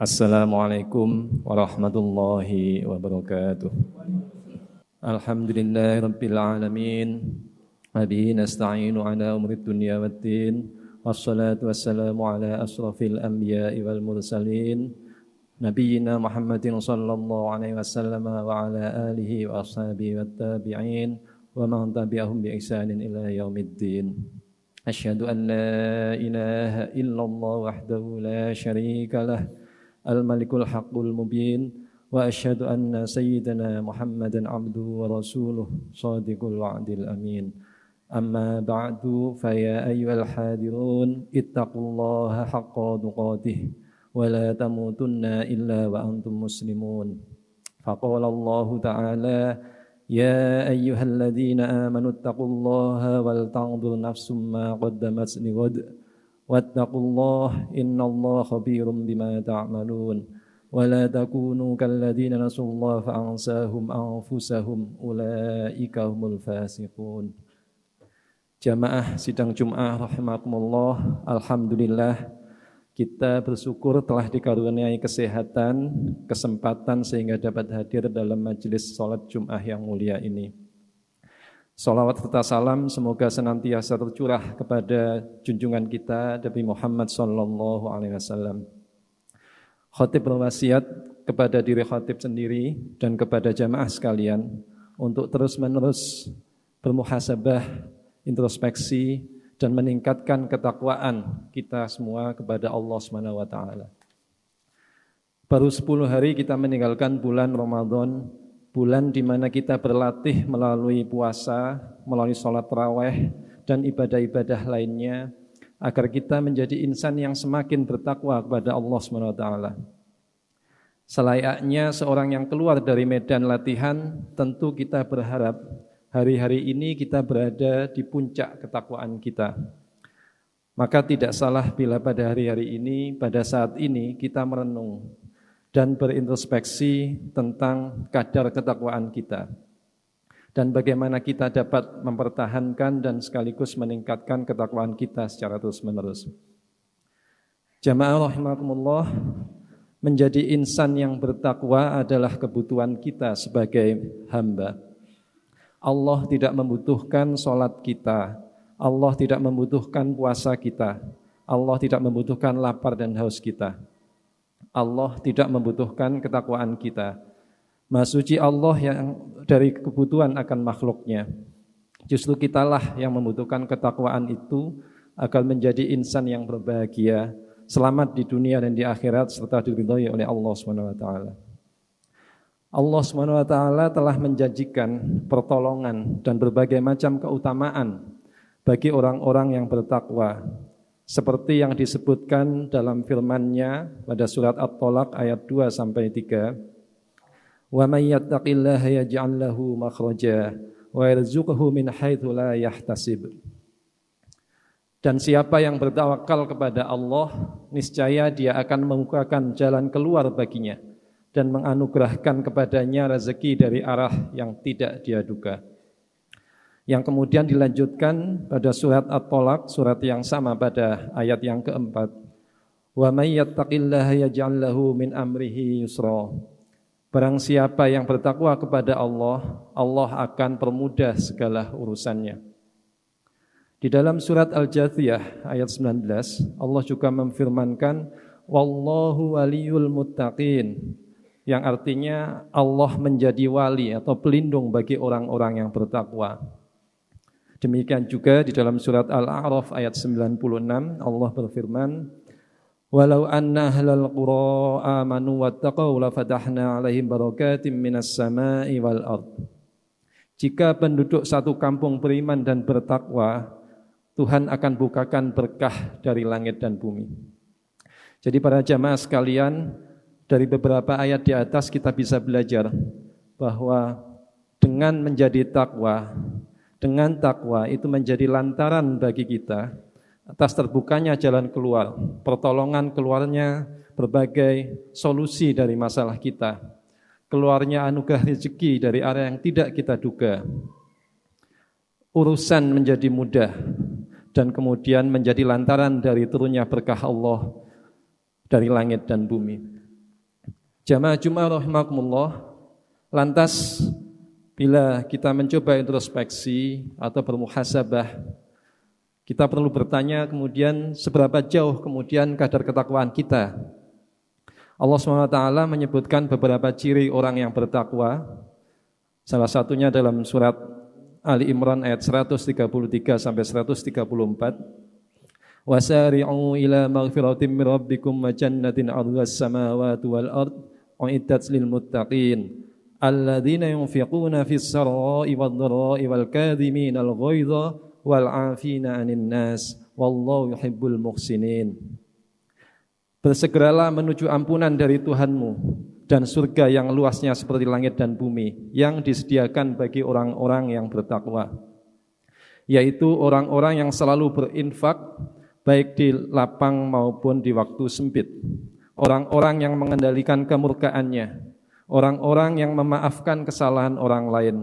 Assalamualaikum warahmatullahi wabarakatuh. Alhamdulillahirabbil alamin. Wabihi nasta'inu ala umuri dunya waddin. Wassalatu wassalamu ala asrafil anbiya'i wal mursalin. Nabiyyina Muhammadin sallallahu alaihi wasallam wa ala alihi wa ashabihi wat tabi'in wa man tabi'ahum bi ihsanin ila yaumiddin. Asyhadu an la ilaha illallah wahdahu la syarika lah. Al-Malikul Haqqul Mubin wa asyhadu anna sayyidana Muhammadan abduhu wa rasuluh shadiqul wa'dil amin. Amma ba'du fa ya ayyuhal hadirun ittaqullaha haqqa tuqatih wa la tamutunna illa wa antum muslimun. Faqala Allah ta'ala ya ayyuhalladzina amanu ittaqullaha wal tanzur nafsum ma qaddamat lighad wattaqullaha innallaha khabirum bima ta'malun wa la takunu kalladzina nasullaha fa ansahum anfusahum ulaika humul fasiqun. Jamaah sidang Jumat rahimakumullah, alhamdulillah kita bersyukur telah dikaruniai kesehatan, kesempatan sehingga dapat hadir dalam majelis salat Jumat yang mulia ini. Salawat serta salam semoga senantiasa tercurah kepada junjungan kita Nabi Muhammad sallallahu alaihi wasallam. Khatib berwasiat kepada diri khatib sendiri dan kepada jamaah sekalian untuk terus-menerus bermuhasabah, introspeksi dan meningkatkan ketakwaan kita semua kepada Allah Subhanahu wa taala. Baru 10 hari kita meninggalkan bulan Ramadan, bulan di mana kita berlatih melalui puasa, melalui sholat tarawih dan ibadah-ibadah lainnya agar kita menjadi insan yang semakin bertakwa kepada Allah SWT. Selayaknya seorang yang keluar dari medan latihan, tentu kita berharap hari-hari ini kita berada di puncak ketakwaan kita. Maka tidak salah bila pada hari-hari ini, pada saat ini kita merenung dan berintrospeksi tentang kadar ketakwaan kita dan bagaimana kita dapat mempertahankan dan sekaligus meningkatkan ketakwaan kita secara terus-menerus. Jamaah rahimakumullah, menjadi insan yang bertakwa adalah kebutuhan kita sebagai hamba. Allah tidak membutuhkan salat kita, Allah tidak membutuhkan puasa kita, Allah tidak membutuhkan lapar dan haus kita. Allah tidak membutuhkan ketakwaan kita. Maha suci Allah yang dari kebutuhan akan makhluknya. Justru kitalah yang membutuhkan ketakwaan itu agar menjadi insan yang berbahagia, selamat di dunia dan di akhirat serta diridhai oleh Allah SWT. Allah SWT telah menjanjikan pertolongan dan berbagai macam keutamaan bagi orang-orang yang bertakwa, seperti yang disebutkan dalam firman-Nya pada surat At-Thalaq ayat 2-3. Wa may yattaqillaha yaj'al lahu makhraja wa yarzuqhu min haitsu la yahtasib. Dan siapa yang bertawakal kepada Allah, niscaya Dia akan membukakan jalan keluar baginya dan menganugerahkan kepadanya rezeki dari arah yang tidak dia duga. Yang kemudian dilanjutkan pada surat At-Thalaq, surat yang sama pada ayat yang keempat. Wa may yattaqillaha yaj'al lahu min amrihi yusra. Barang siapa yang bertakwa kepada Allah, Allah akan permudah segala urusannya. Di dalam surat Al-Jathiyah ayat 19, Allah juga memfirmankan wallahu waliyul muttaqin, yang artinya Allah menjadi wali atau pelindung bagi orang-orang yang bertakwa. Demikian juga di dalam surat Al-A'raf ayat 96 Allah berfirman, "Walau anna ahlal qura amanu wattaqau lafatahna 'alaihim barakatim minas sama'i wal ard." Jika penduduk satu kampung beriman dan bertakwa, Tuhan akan bukakan berkah dari langit dan bumi. Jadi para jamaah sekalian, dari beberapa ayat di atas kita bisa belajar bahwa dengan menjadi takwa, dengan takwa itu menjadi lantaran bagi kita atas terbukanya jalan keluar, pertolongan keluarnya berbagai solusi dari masalah kita, keluarnya anugerah rezeki dari area yang tidak kita duga, urusan menjadi mudah, dan kemudian menjadi lantaran dari turunnya berkah Allah dari langit dan bumi. Jamaah Jumat rahimakumullah, lantas bila kita mencoba introspeksi atau bermuhasabah, kita perlu bertanya kemudian seberapa jauh kemudian kadar ketakwaan kita. Allah SWT menyebutkan beberapa ciri orang yang bertakwa. Salah satunya dalam surat Ali Imran ayat 133 sampai 134. Wasari'u ila maghfiratin min rabbikum wa jannatin 'arduhas samawati wal ard u'iddat lil muttaqin alladzina yunfiquna fis sarai wad dharai wal kadhiminal ghaidha wal 'afina 'anil nas wallahu yuhibbul muhsinin. Bersegeralah menuju ampunan dari Tuhanmu dan surga yang luasnya seperti langit dan bumi yang disediakan bagi orang-orang yang bertakwa, yaitu orang-orang yang selalu berinfak baik di lapang maupun di waktu sempit, orang-orang yang mengendalikan kemurkaannya, orang-orang yang memaafkan kesalahan orang lain.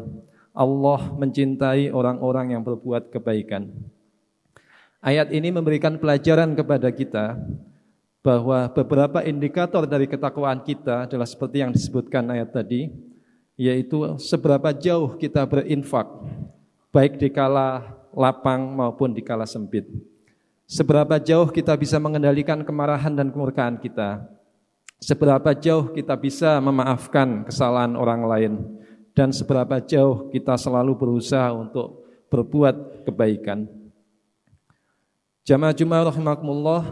Allah mencintai orang-orang yang berbuat kebaikan. Ayat ini memberikan pelajaran kepada kita bahwa beberapa indikator dari ketakwaan kita adalah seperti yang disebutkan ayat tadi, yaitu seberapa jauh kita berinfak, baik di kala lapang maupun di kala sempit. Seberapa jauh kita bisa mengendalikan kemarahan dan kemurkaan kita, seberapa jauh kita bisa memaafkan kesalahan orang lain, dan seberapa jauh kita selalu berusaha untuk berbuat kebaikan. Jamaah Jumat rahimakumullah,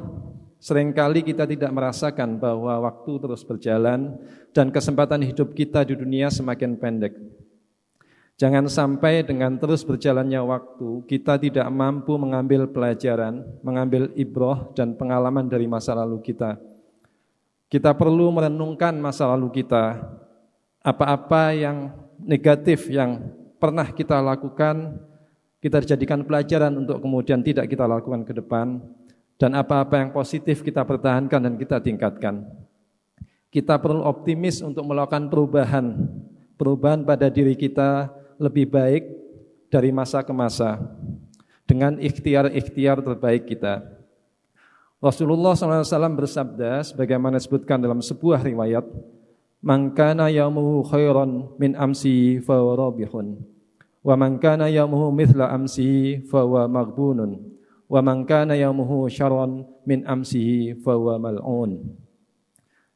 seringkali kita tidak merasakan bahwa waktu terus berjalan dan kesempatan hidup kita di dunia semakin pendek. Jangan sampai dengan terus berjalannya waktu, kita tidak mampu mengambil pelajaran, mengambil ibrah dan pengalaman dari masa lalu kita. Kita perlu merenungkan masa lalu kita, apa-apa yang negatif yang pernah kita lakukan, kita jadikan pelajaran untuk kemudian tidak kita lakukan ke depan. Dan apa-apa yang positif kita pertahankan dan kita tingkatkan. Kita perlu optimis untuk melakukan perubahan pada diri kita lebih baik dari masa ke masa dengan ikhtiar-ikhtiar terbaik kita. Rasulullah SAW bersabda sebagaimana disebutkan dalam sebuah riwayat, "Man kana yaumuhu khairan min amsi fa huwa rabihun, wa man kana yaumuhu mithla amsi fa huwa maghbunun. Wa man kana yaumuhu syarran min amsihi fa huwa mal'un."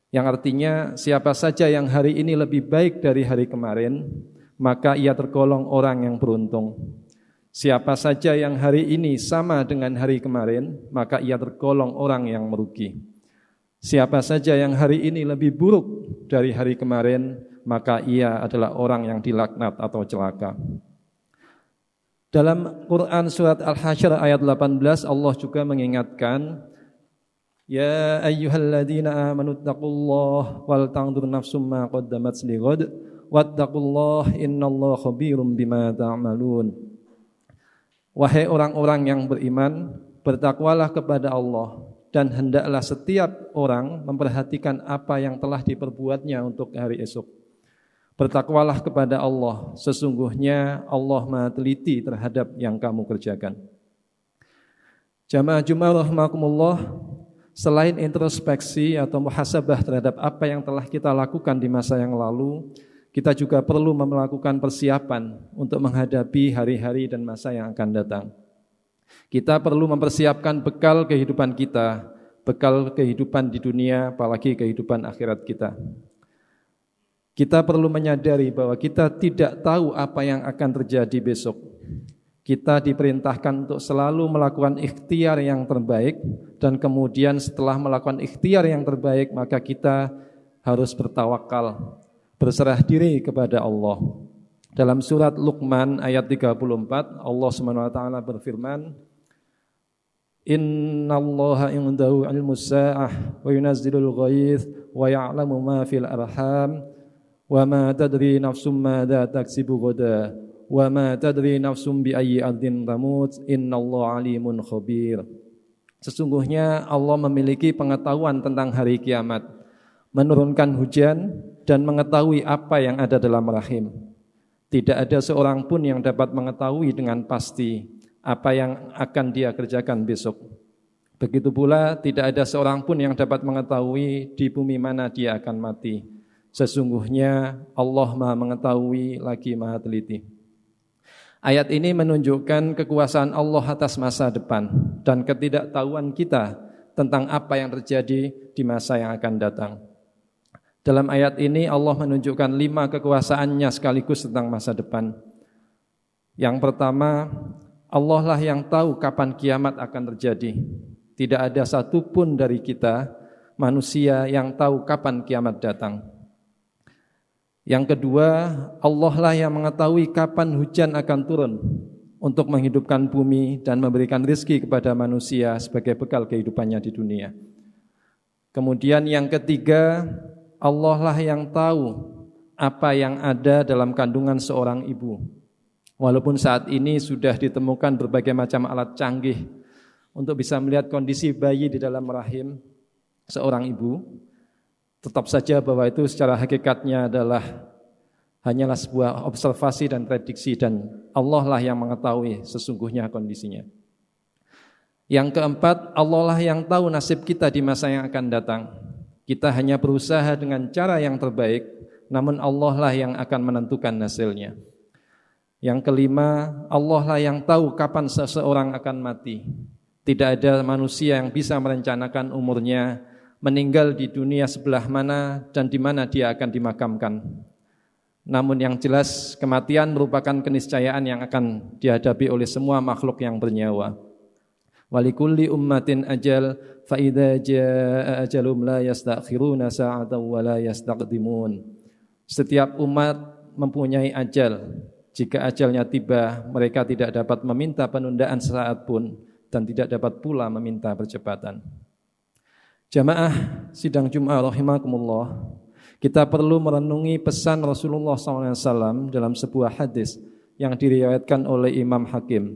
Yang artinya, siapa saja yang hari ini lebih baik dari hari kemarin, maka ia tergolong orang yang beruntung. Siapa saja yang hari ini sama dengan hari kemarin, maka ia tergolong orang yang merugi. Siapa saja yang hari ini lebih buruk dari hari kemarin, maka ia adalah orang yang dilaknat atau celaka. Dalam Quran surat Al-Hasyr ayat 18 Allah juga mengingatkan, "Ya ayyuhalladzina amanu taqullaha wal tanzur nafsum ma qaddamat lighad wattaqullaha innallaha khabirum bima ta'malun." Wahai orang-orang yang beriman, bertakwalah kepada Allah dan hendaklah setiap orang memperhatikan apa yang telah diperbuatnya untuk hari esok. Bertakwalah kepada Allah, sesungguhnya Allah Maha teliti terhadap yang kamu kerjakan. Jamaah Jumat rahimakumullah, selain introspeksi atau muhasabah terhadap apa yang telah kita lakukan di masa yang lalu, kita juga perlu melakukan persiapan untuk menghadapi hari-hari dan masa yang akan datang. Kita perlu mempersiapkan bekal kehidupan kita, bekal kehidupan di dunia, apalagi kehidupan akhirat kita. Kita perlu menyadari bahwa kita tidak tahu apa yang akan terjadi besok. Kita diperintahkan untuk selalu melakukan ikhtiar yang terbaik, dan kemudian setelah melakukan ikhtiar yang terbaik, maka kita harus bertawakal, berserah diri kepada Allah. Dalam surat Luqman ayat 34, Allah SWT berfirman, "Innallaha indahu ilmus sa'ah wa yunazzilul ghaith wa ya'lamu ma fil arham wa ma tadri nafsum madza taksibu ghadan wa ma tadri nafsum bi ayyi ardin tamut innallaha alimun khabir." Sesungguhnya Allah memiliki pengetahuan tentang hari kiamat, menurunkan hujan dan mengetahui apa yang ada dalam rahim. Tidak ada seorang pun yang dapat mengetahui dengan pasti apa yang akan dia kerjakan besok. Begitu pula tidak ada seorang pun yang dapat mengetahui di bumi mana dia akan mati. Sesungguhnya Allah Maha mengetahui lagi Maha teliti. Ayat ini menunjukkan kekuasaan Allah atas masa depan dan ketidaktahuan kita tentang apa yang terjadi di masa yang akan datang. Dalam ayat ini Allah menunjukkan 5 kekuasaannya sekaligus tentang masa depan. Yang pertama, Allah lah yang tahu kapan kiamat akan terjadi. Tidak ada satupun dari kita manusia yang tahu kapan kiamat datang. Yang kedua, Allah lah yang mengetahui kapan hujan akan turun untuk menghidupkan bumi dan memberikan rezeki kepada manusia sebagai bekal kehidupannya di dunia. Kemudian yang ketiga, Allah lah yang tahu apa yang ada dalam kandungan seorang ibu. Walaupun saat ini sudah ditemukan berbagai macam alat canggih untuk bisa melihat kondisi bayi di dalam rahim seorang ibu, tetap saja bahwa itu secara hakikatnya hanyalah sebuah observasi dan prediksi, dan Allah lah yang mengetahui sesungguhnya kondisinya. Yang keempat, Allah lah yang tahu nasib kita di masa yang akan datang. Kita hanya berusaha dengan cara yang terbaik, namun Allah lah yang akan menentukan hasilnya. Yang kelima, Allah lah yang tahu kapan seseorang akan mati. Tidak ada manusia yang bisa merencanakan umurnya, meninggal di dunia sebelah mana dan di mana dia akan dimakamkan. Namun yang jelas kematian merupakan keniscayaan yang akan dihadapi oleh semua makhluk yang bernyawa. Walikulli ummatin ajal fa idza jaa ajalum la yastakhiruna sa'atan wa la yastaqdimun. Setiap umat mempunyai ajal. Jika ajalnya tiba, mereka tidak dapat meminta penundaan sesaat pun dan tidak dapat pula meminta percepatan. Jamaah sidang Jumat rahimakumullah, kita perlu merenungi pesan Rasulullah SAW dalam sebuah hadis yang diriwayatkan oleh Imam Hakim.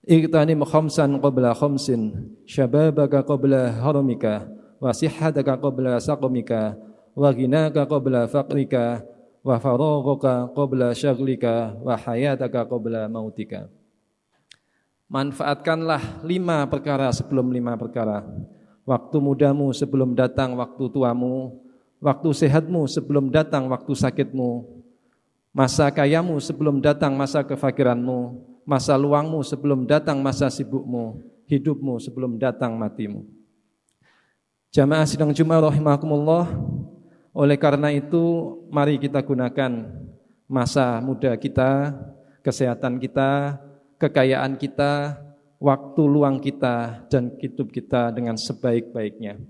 Iqtanim khamsan qabla khamsin, syababaka qabla haramika, wa sihhataka qabla saqmika, wa ghinaka qabla faqrika, wa faraghaka qabla syaghlika, wa hayataka qabla mautika. Manfaatkanlah 5 perkara sebelum 5 perkara. Waktu mudamu sebelum datang waktu tuamu, waktu sehatmu sebelum datang waktu sakitmu, masa kayamu sebelum datang masa kefakiranmu, masa luangmu sebelum datang masa sibukmu, hidupmu sebelum datang matimu. Jamaah sidang Jumat rahimakumullah, oleh karena itu mari kita gunakan masa muda kita, kesehatan kita, kekayaan kita, waktu luang kita dan hidup kita dengan sebaik-baiknya.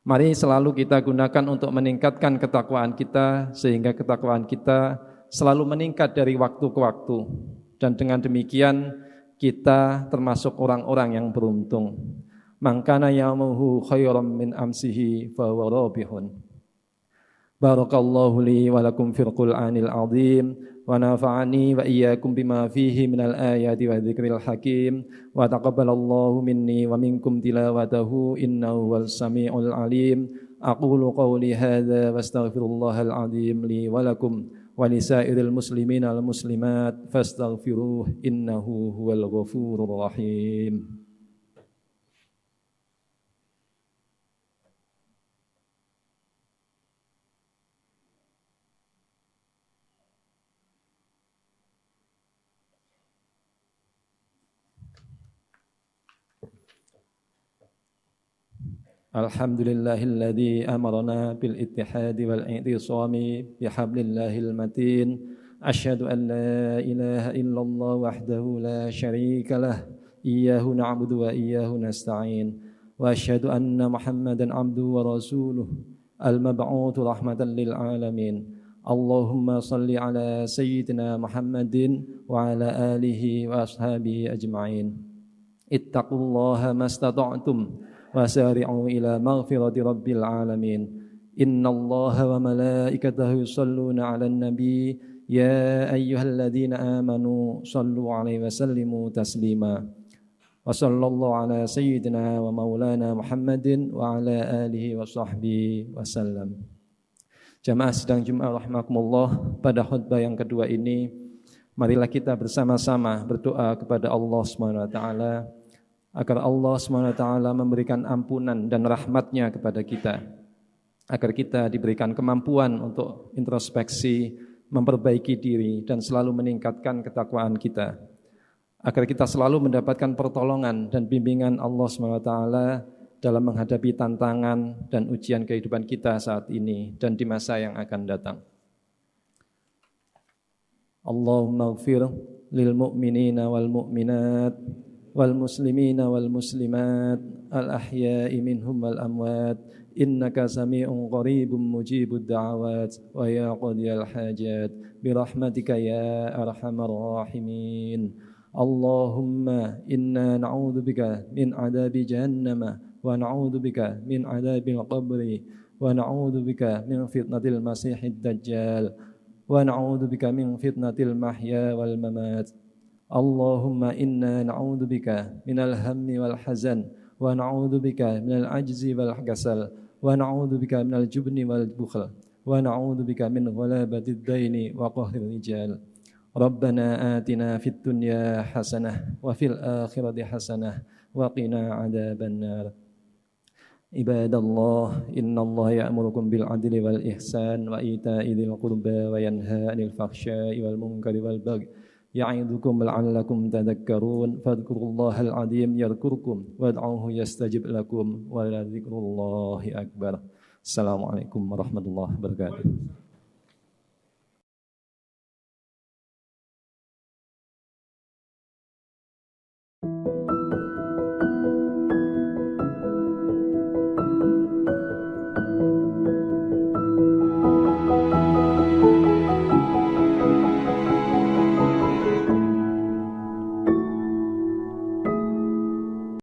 Mari selalu kita gunakan untuk meningkatkan ketakwaan kita, sehingga ketakwaan kita selalu meningkat dari waktu ke waktu. Dan dengan demikian kita termasuk orang-orang yang beruntung. Man kana yawmuhu khairan min amsihi fa huwa rabihun. Barakallahu li wa lakum fil Qur'anil azim wa nafa'ani wa iyyakum bima fihi minal ayati wa dzikril hakim wa taqabbalallahu minni wa minkum tilawatahu innahu wal samiul alim. Aqulu qawli hadza wastaghfirullahal azim li wa lakum wa lisairil muslimina wal muslimat fastaghfiruh innahu huwal ghafurur rahim. Alhamdulillahilladzi amarna bil ittihadi wal i'tisami bihablillahil matin. Asyhadu an la ilaha illallah wahdahu la syarika lah, iyyahu na'budu wa iyyahu nasta'in. Wa asyhadu anna Muhammadan abduhu wa rasuluh al-mab'utsu rahmatan lil alamin. Allahumma salli ala sayyidina Muhammadin wa ala alihi wa ashabihi ajma'in. Ittaqullaha mastata'tum wasari'u ila maghfirati rabbil alamin. Innallaha wa malaikatahu yusholluna 'alan nabi ya ayyuhalladzina amanu shallu 'alaihi wa sallimu taslima. Wa sallallahu ala sayyidina wa maulana Muhammadin wa ala alihi wa sahbihi wasallam. Jamaah sidang Jumat rahimakumullah, pada khutbah yang kedua ini marilah kita bersama-sama berdoa kepada Allah Subhanahu wa taala agar Allah SWT memberikan ampunan dan rahmatnya kepada kita. agar kita diberikan kemampuan untuk introspeksi, memperbaiki diri, dan selalu meningkatkan ketakwaan kita. Agar kita selalu mendapatkan pertolongan dan bimbingan Allah SWT dalam menghadapi tantangan dan ujian kehidupan kita saat ini dan di masa yang akan datang. Allahumma ighfir lil mu'minina wal mu'minat wal muslimina wal muslimat al ahya'i minhum wal amwat innaka sami'un qaribun mujibud da'awat wa ya qadiyal hajat birahmatika ya arhamar rahimin. Allahumma inna na'udzubika min adabi jahannam wa na'udzubika min adabil qabri wa na'udzubika min fitnatil masiihid dajjal wa na'udzubika min fitnatil mahya wal mamat. Allahumma inna na'udzubika minal hammi wal hazan wa na'udzubika minal ajzi wal kasal wa na'udzubika minal jubni wal bukhl wa na'udzubika min ghalabatid daini wa qahril rijal. Rabbana atina fid dunya hasanah wa fil akhirati hasanah wa qina adzaban nar. Ibadallah, innallaha ya'murukum bil adli wal ihsan wa ita'i dzil qurba wa yanha 'anil fahsya'i wal munkari wal baghi ya'idukum la'allakum tadhakkarun fadhkurullahal 'azim yadhkurkum wad'uuhu yastajib lakum wa la dzikrullahi akbar. Assalamualaikum warahmatullahi wabarakatuh.